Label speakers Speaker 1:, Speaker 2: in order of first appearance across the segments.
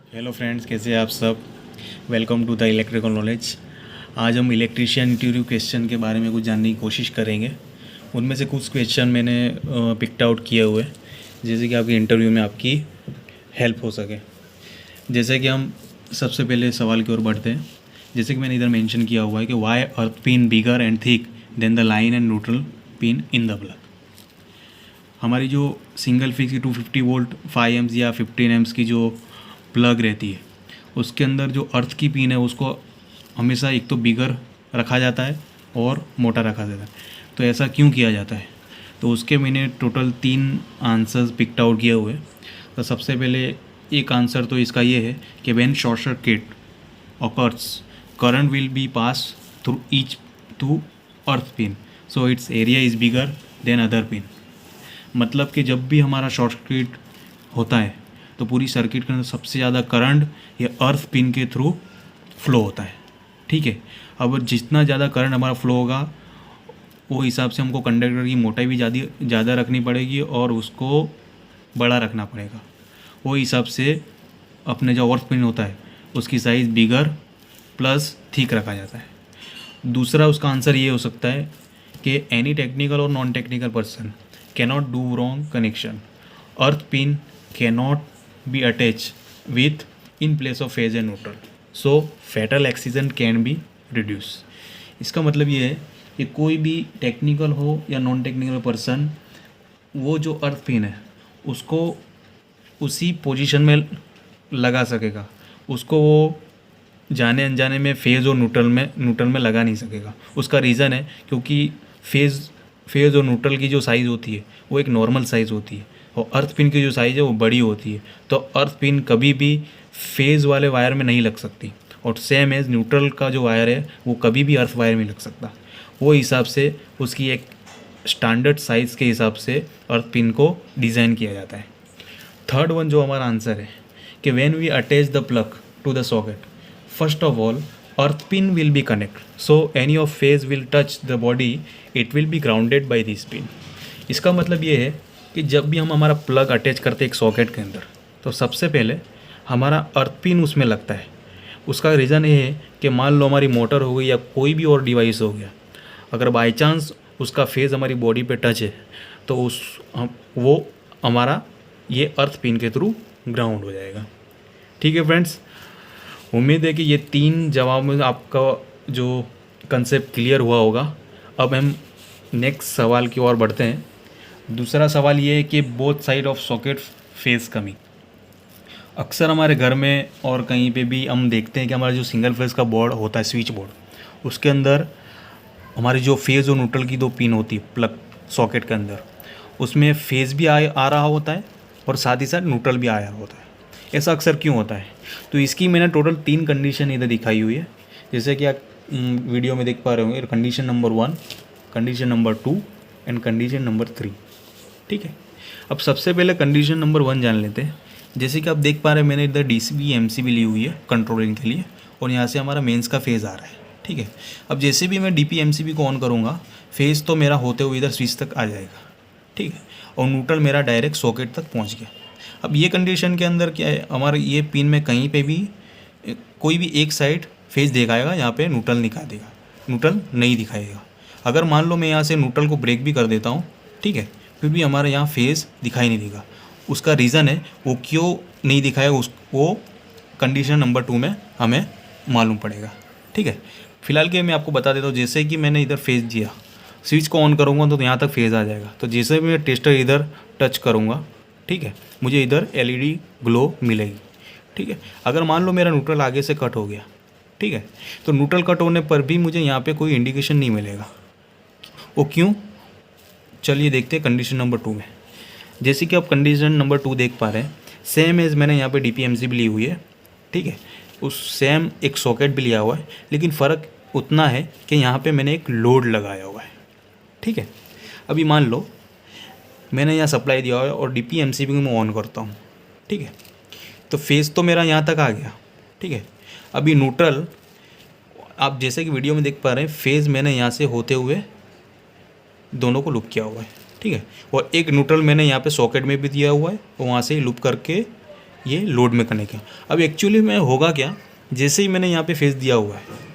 Speaker 1: Hello friends, कैसे हैं आप सब। Welcome to the electrical knowledge. आज हम इलेक्ट्रिशियन इंटरव्यू क्वेश्चन के बारे में कुछ जानने की कोशिश करेंगे। उनमें से कुछ क्वेश्चन मैंने पिक्ड आउट किए हुए हैं, जैसे कि आपके इंटरव्यू में आपकी हेल्प हो सके। जैसे कि हम सबसे पहले सवाल की ओर बढ़ते हैं। जैसे कि मैंने इधर मेंशन किया हुआ है कि why earth pin bigger and thick than the line and neutral pin in the plug. हमारी जो सिंगल फेज की 250 वोल्ट 5 एम्स या 15 एम्स की जो प्लग रहती है, उसके अंदर जो अर्थ की पिन है उसको हमेशा एक तो बिगर रखा जाता है और मोटा रखा जाता है। तो ऐसा क्यों किया जाता है, तो उसके मैंने टोटल 3 आंसर्स पिक्ड आउट किए हुए। तो सबसे पहले एक आंसर तो इसका ये है कि when short circuit occurs current will B pass through each through earth pin, so it's area is bigger than other pin. मतलब कि जब भी हमारा शॉर्ट सर्किट होता है तो पूरी सर्किट के अंदर सबसे ज़्यादा करंट ये अर्थ पिन के थ्रू फ्लो होता है। ठीक है, अब जितना ज़्यादा करंट हमारा फ्लो होगा वो हिसाब से हमको कंडक्टर की मोटाई भी ज़्यादा रखनी पड़ेगी और उसको बड़ा रखना पड़ेगा। वो हिसाब से अपने जो अर्थ पिन होता है उसकी साइज़ बिगर प्लस थिक रखा जाता है। दूसरा उसका आंसर ये हो सकता है कि एनी टेक्निकल और non technical person cannot do wrong connection. Earth pin cannot be attached with in place of phase and neutral. So fatal accident can be reduced. इसका मतलब ये है कि कोई भी टेक्निकल हो या नॉन टेक्निकल पर्सन वो जो अर्थ पिन है उसको उसी पोजीशन में लगा सकेगा। उसको वो जाने अनजाने में फेज़ और न्यूट्रल में लगा नहीं सकेगा। उसका रीज़न है क्योंकि फेज़ और न्यूट्रल की जो साइज़ होती है वो एक नॉर्मल साइज़ होती है और अर्थ पिन की जो साइज़ है वो बड़ी होती है। तो अर्थ पिन कभी भी फेज़ वाले वायर में नहीं लग सकती और सेम एज न्यूट्रल का जो वायर है वो कभी भी अर्थ वायर में लग सकता। वो हिसाब से उसकी एक स्टैंडर्ड साइज़ के हिसाब से अर्थ पिन को डिज़ाइन किया जाता है। थर्ड वन जो हमारा आंसर है कि when we attach the plug to the socket, first of all earth pin will be connect, so any of phase will touch the body, it will be grounded by this pin. इसका मतलब ये है कि जब भी हम हमारा plug attach करते हैं एक सॉकेट के अंदर तो सबसे पहले हमारा अर्थ पिन उसमें लगता है। उसका रीज़न ये है कि मान लो हमारी मोटर हो गई या कोई भी और डिवाइस हो गया, अगर बाई चांस उसका फेज़ हमारी बॉडी पे टच है तो वो हमारा ये अर्थ पिन के थ्रू ग्राउंड हो जाएगा। ठीक है फ्रेंड्स, उम्मीद है कि ये 3 जवाब में आपका जो कंसेप्ट क्लियर हुआ होगा। अब हम नेक्स्ट सवाल की ओर बढ़ते हैं। दूसरा सवाल ये है कि both side of socket face कमी। अक्सर हमारे घर में और कहीं पे भी हम देखते हैं कि हमारा जो सिंगल फेस का बोर्ड होता है, स्विच बोर्ड, उसके अंदर हमारी जो फेज़ और न्यूट्रल की 2 पिन होती है प्लग सॉकेट के अंदर, उसमें फेज़ भी आ रहा होता है और साथ ही साथ न्यूट्रल भी आ रहा होता है। ऐसा अक्सर क्यों होता है, तो इसकी मैंने टोटल 3 कंडीशन इधर दिखाई हुई है, जैसे कि आप वीडियो में देख पा रहे होंगे। Condition number 1, condition number 2 and condition number 3। ठीक है, अब सबसे पहले कंडीशन नंबर 1 जान लेते हैं। जैसे कि आप देख पा रहे हैं मैंने इधर डीसीबी एमसीबी ली हुई है कंट्रोलिंग के लिए और यहाँ से हमारा मेंस का फेज़ आ रहा है। ठीक है, अब जैसे भी मैं डीपी एमसीबी को ऑन करूँगा फेज़ तो मेरा होते हुए इधर स्विच तक आ जाएगा। ठीक है, और न्यूट्रल मेरा डायरेक्ट सॉकेट तक पहुँच गया। अब ये कंडीशन के अंदर क्या है, हमारे ये पिन में कहीं पे भी कोई भी एक साइड फेज़ दिखाएगा, यहाँ पे न्यूट्रल दिखा न्यूट्रल नहीं दिखाएगा। अगर मान लो मैं यहाँ से न्यूट्रल को ब्रेक भी कर देता हूँ, ठीक है, फिर भी हमारे यहाँ फेज़ दिखाई नहीं देगा। उसका रीज़न है वो क्यों नहीं दिखाएगा, वो कंडीशन नंबर 2 में हमें मालूम पड़ेगा। ठीक है, फिलहाल के मैं आपको बता देता हूँ। जैसे कि मैंने इधर फेज़ दिया, स्विच को ऑन करूँगा तो यहाँ तक फेज़ आ जाएगा। तो जैसे भी मैं टेस्टर इधर टच करूँगा, ठीक है, मुझे इधर एलईडी ग्लो मिलेगी। ठीक है, अगर मान लो मेरा न्यूट्रल आगे से कट हो गया, ठीक है, तो न्यूट्रल कट होने पर भी मुझे यहाँ पे कोई इंडिकेशन नहीं मिलेगा। वो क्यों, चलिए देखते हैं कंडीशन नंबर 2 में। जैसे कि आप कंडीशन नंबर 2 देख पा रहे हैं, सेम एज मैंने यहाँ पे डीपीएमसी भी ली हुई है। ठीक है, उस सेम एक सॉकेट भी लिया हुआ है, लेकिन फ़र्क उतना है कि यहाँ पर मैंने एक लोड लगाया हुआ है। ठीक है, अभी मान लो मैंने यहाँ सप्लाई दिया हुआ है और डीपीएमसीबी को मैं ऑन करता हूँ। ठीक है, तो फेज़ तो मेरा यहाँ तक आ गया। ठीक है, अभी न्यूट्रल आप जैसे कि वीडियो में देख पा रहे हैं, फेज़ मैंने यहाँ से होते हुए दोनों को लूप किया हुआ है। ठीक है, और एक न्यूट्रल मैंने यहाँ पे सॉकेट में भी दिया हुआ है और वहाँ से लूप करके ये लोड में कनेक्ट है। अब एक्चुअली में होगा क्या, जैसे ही मैंने यहाँ पे फेज़ दिया हुआ है,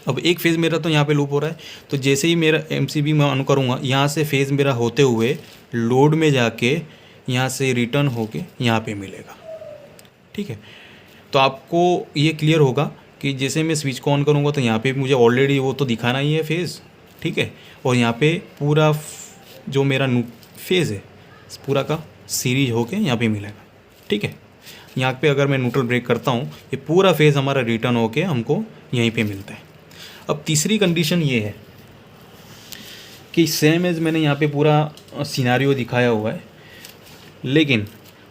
Speaker 1: अब एक फेज़ मेरा तो यहाँ पे लूप हो रहा है, तो जैसे ही मेरा MCB मैं ऑन करूँगा, यहाँ से फेज़ मेरा होते हुए लोड में जाके यहाँ से रिटर्न होके यहाँ पे मिलेगा। ठीक है, तो आपको ये क्लियर होगा कि जैसे मैं स्विच को ऑन करूँगा तो यहाँ पे मुझे ऑलरेडी वो तो दिखाना ही है फेज़। ठीक है, और यहाँ पे पूरा जो मेरा फेज़ है पूरा का सीरीज होके यहाँ पे मिलेगा। ठीक है, यहाँ पे अगर मैं न्यूट्रल ब्रेक करता हूँ, ये पूरा फेज़ हमारा रिटर्न होके हमको यहीं पे मिलता है। अब तीसरी कंडीशन ये है कि सेम एज मैंने यहाँ पे पूरा सिनारियो दिखाया हुआ है, लेकिन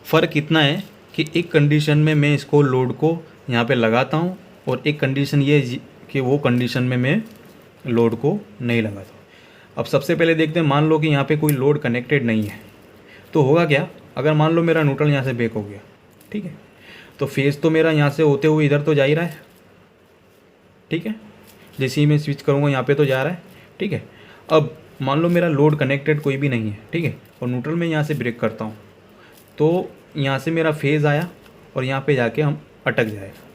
Speaker 1: फ़र्क इतना है कि एक कंडीशन में मैं इसको लोड को यहाँ पे लगाता हूँ और एक कंडीशन ये है कि वो कंडीशन में मैं लोड को नहीं लगाता। अब सबसे पहले देखते हैं, मान लो कि यहाँ पे कोई लोड कनेक्टेड नहीं है, तो होगा क्या, अगर मान लो मेरा न्यूट्रल यहाँ से ब्रेक हो गया, ठीक है, तो फेज़ तो मेरा यहाँ से होते हुए इधर तो जा ही रहा है। ठीक है, जैसे ही मैं स्विच करूँगा यहाँ पे तो जा रहा है। ठीक है, अब मान लो मेरा लोड कनेक्टेड कोई भी नहीं है, ठीक है, और न्यूट्रल में यहाँ से ब्रेक करता हूँ, तो यहाँ से मेरा फेज़ आया और यहाँ पे जाके हम अटक जाएगा।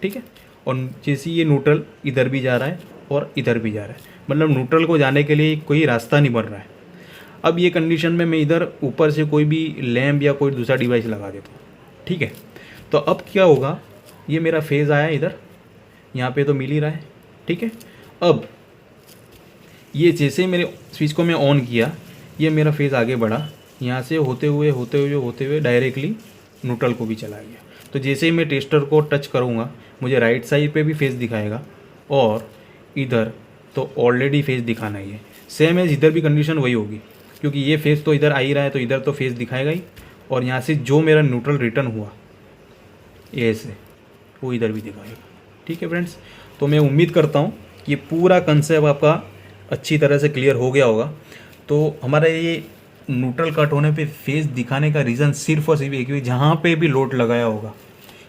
Speaker 1: ठीक है, और जैसे ये न्यूट्रल इधर भी जा रहा है और इधर भी जा रहा है, मतलब न्यूट्रल को जाने के लिए कोई रास्ता नहीं बन रहा है। अब ये कंडीशन में मैं इधर ऊपर से कोई भी लैम्प या कोई दूसरा डिवाइस लगा देता हूँ। ठीक है, तो अब क्या होगा, ये मेरा फेज़ आया इधर, यहाँ पे तो मिल ही रहा है। ठीक है, अब ये जैसे ही मेरे स्विच को मैं ऑन किया, ये मेरा फेज़ आगे बढ़ा, यहाँ से होते हुए डायरेक्टली न्यूट्रल को भी चला गया। तो जैसे ही मैं टेस्टर को टच करूँगा, मुझे राइट साइड पे भी फेज़ दिखाएगा और इधर तो ऑलरेडी फेज़ दिखाना ही है। सेम एज इधर भी कंडीशन वही होगी, क्योंकि ये फेज़ तो इधर आ ही रहा है, तो इधर तो फेज़ दिखाएगा ही, और यहाँ से जो मेरा न्यूट्रल रिटर्न हुआ ऐसे, वो इधर भी दिखाएगा। ठीक है फ्रेंड्स, तो मैं उम्मीद करता हूँ कि ये पूरा कंसेप्ट आपका अच्छी तरह से क्लियर हो गया होगा। तो हमारा ये न्यूट्रल कट होने पे फेज़ दिखाने का रीज़न सिर्फ और सिर्फ एक ही, जहाँ पे भी लोड लगाया होगा,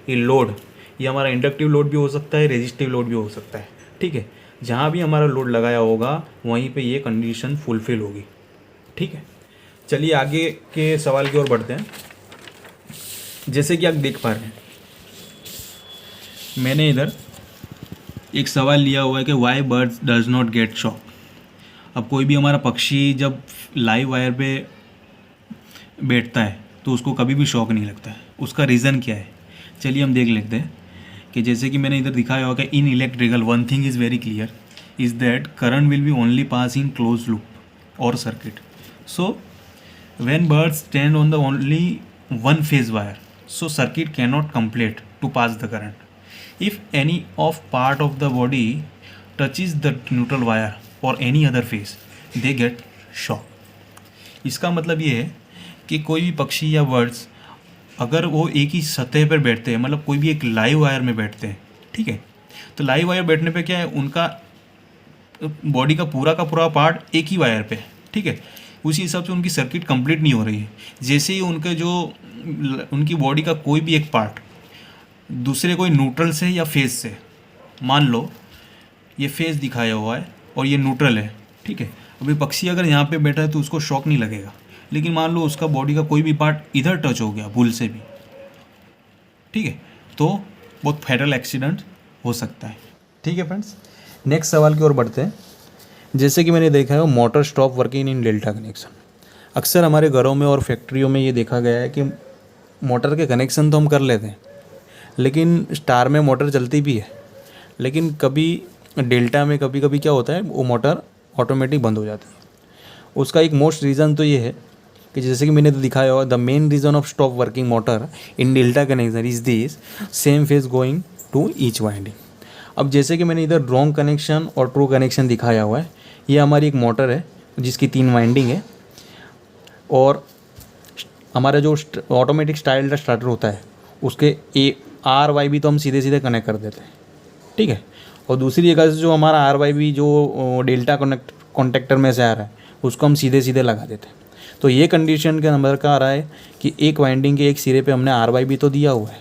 Speaker 1: ये लोड, ये हमारा इंडक्टिव लोड भी हो सकता है, रेजिस्टिव लोड भी हो सकता है। ठीक है, जहाँ भी हमारा लोड लगाया होगा वहीं पे ये कंडीशन फुलफ़िल होगी। ठीक है, चलिए आगे के सवाल की ओर बढ़ते हैं। जैसे कि आप देख पा रहे हैं, मैंने इधर एक सवाल लिया हुआ है कि why birds does not get shock. अब कोई भी हमारा पक्षी जब लाइव वायर पे बैठता है तो उसको कभी भी शॉक नहीं लगता है, उसका रीज़न क्या है, चलिए हम देख लेते हैं। कि जैसे कि मैंने इधर दिखाया होगा कि in electrical one thing is very clear is that current will be only pass in close loop और circuit. So when birds stand on the only one phase wire, so circuit cannot complete to pass the current. If any of part of the body touches the neutral wire or any other phase, they get shock. इसका मतलब ये है कि कोई भी पक्षी या birds अगर वो एक ही सतह पर बैठते हैं, मतलब कोई भी एक लाइव वायर में बैठते हैं, ठीक है, तो लाइव वायर बैठने पे क्या है, उनका बॉडी का पूरा पार्ट एक ही वायर पे है। ठीक है, उसी हिसाब से उनकी सर्किट कंप्लीट नहीं हो रही है। जैसे ही उनके जो उनकी बॉडी का कोई भी एक पार्ट दूसरे कोई न्यूट्रल से या फेज से, मान लो ये फेज दिखाया हुआ है और ये न्यूट्रल है, ठीक है, अभी पक्षी अगर यहाँ पे बैठा है तो उसको शॉक नहीं लगेगा, लेकिन मान लो उसका बॉडी का कोई भी पार्ट इधर टच हो गया भूल से भी, ठीक है, तो बहुत फैटल एक्सीडेंट हो सकता है। ठीक है फ्रेंड्स, नेक्स्ट सवाल की ओर बढ़ते हैं। जैसे कि मैंने देखा है motor stop working in delta connection. अक्सर हमारे घरों में और फैक्ट्रियों में ये देखा गया है कि मोटर के कनेक्शन तो हम कर लेते हैं, लेकिन स्टार में मोटर चलती भी है, लेकिन कभी डेल्टा में कभी कभी क्या होता है वो मोटर ऑटोमेटिक बंद हो जाती है। उसका एक मोस्ट रीज़न तो ये है कि जैसे कि मैंने तो दिखाया हुआ, the main reason of stop working motor in delta connection is this same phase going to each winding. अब जैसे कि मैंने इधर रॉन्ग कनेक्शन और ट्रू कनेक्शन दिखाया हुआ है, ये हमारी एक मोटर है जिसकी 3 वाइंडिंग है, और हमारा जो ऑटोमेटिक स्टाइल स्टार्टर होता है उसके RYB तो हम सीधे सीधे कनेक्ट कर देते हैं, ठीक है, और दूसरी जगह से जो हमारा RYB जो डेल्टा कॉन्टेक्टर में से आ रहा है उसको हम सीधे सीधे लगा देते हैं। तो ये कंडीशन के नंबर का आ रहा है कि एक वाइंडिंग के एक सिरे पे हमने RYB तो दिया हुआ है,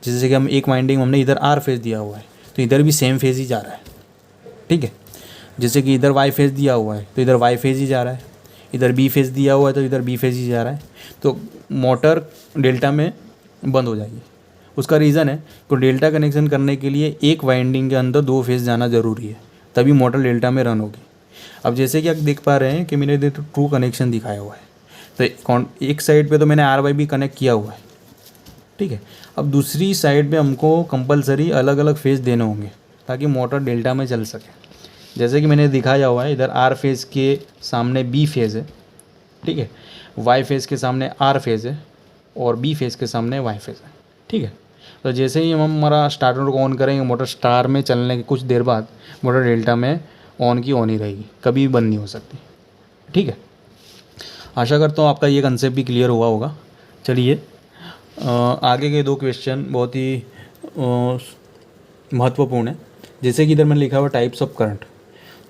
Speaker 1: जैसे कि हम एक वाइंडिंग हमने इधर R फेज दिया हुआ है तो इधर भी सेम फेज ही जा रहा है, ठीक है, जैसे कि इधर Y फेज दिया हुआ है तो इधर Y फेज ही जा रहा है, इधर B फेज दिया हुआ है तो इधर B फेज ही जा रहा है। तो मोटर डेल्टा में बंद हो जाएगी। उसका रीज़न है कि डेल्टा कनेक्शन करने के लिए एक वाइंडिंग के अंदर 2 फेज़ जाना ज़रूरी है, तभी मोटर डेल्टा में रन होगी। अब जैसे कि आप देख पा रहे हैं कि मैंने इधर ट्रू कनेक्शन दिखाया हुआ है, तो एक साइड पे तो मैंने RYB कनेक्ट किया हुआ है, ठीक है। अब दूसरी साइड पे हमको कंपलसरी अलग अलग फेज़ देने होंगे ताकि मोटर डेल्टा में चल सके। जैसे कि मैंने दिखाया हुआ है, इधर R फेज़ के सामने B फेज़ है, ठीक है, Y फेज़ के सामने R फेज़ है और B फेज़ के सामने Y फेज़ है, ठीक है। तो जैसे ही हम हमारा स्टार्टर को ऑन करेंगे, मोटर स्टार में चलने के कुछ देर बाद मोटर डेल्टा में ऑन की ऑन ही रहेगी, कभी भी बंद नहीं हो सकती, ठीक है। आशा करता हूँ आपका ये कंसेप्ट भी क्लियर हुआ होगा। चलिए आगे के 2 क्वेश्चन बहुत ही महत्वपूर्ण है। जैसे कि इधर मैंने लिखा हुआ टाइप्स ऑफ करंट,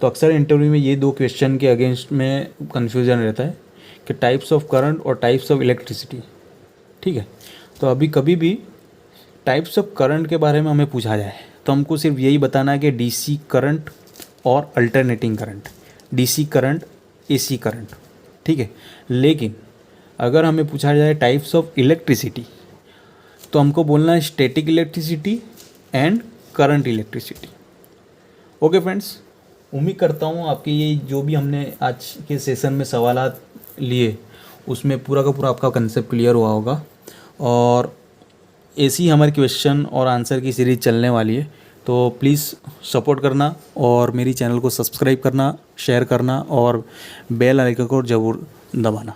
Speaker 1: तो अक्सर इंटरव्यू में ये 2 क्वेश्चन के अगेंस्ट में कन्फ्यूज़न रहता है कि टाइप्स ऑफ करंट और टाइप्स ऑफ इलेक्ट्रिसिटी, ठीक है। तो अभी कभी भी टाइप्स ऑफ करंट के बारे में हमें पूछा जाए तो हमको सिर्फ यही बताना है कि DC करंट और alternating current, DC current, AC current, ठीक है। लेकिन अगर हमें पूछा जाए टाइप्स ऑफ इलेक्ट्रिसिटी तो हमको बोलना है static electricity and current electricity. Okay friends, उम्मीद करता हूँ आपके ये जो भी हमने आज के सेशन में सवालात लिए उसमें पूरा का पूरा आपका कंसेप्ट क्लियर हुआ होगा। और ऐसी हमारी क्वेश्चन और आंसर की सीरीज़ चलने वाली है, तो प्लीज़ सपोर्ट करना और मेरी चैनल को सब्सक्राइब करना, शेयर करना और बेल आइकन को ज़रूर दबाना।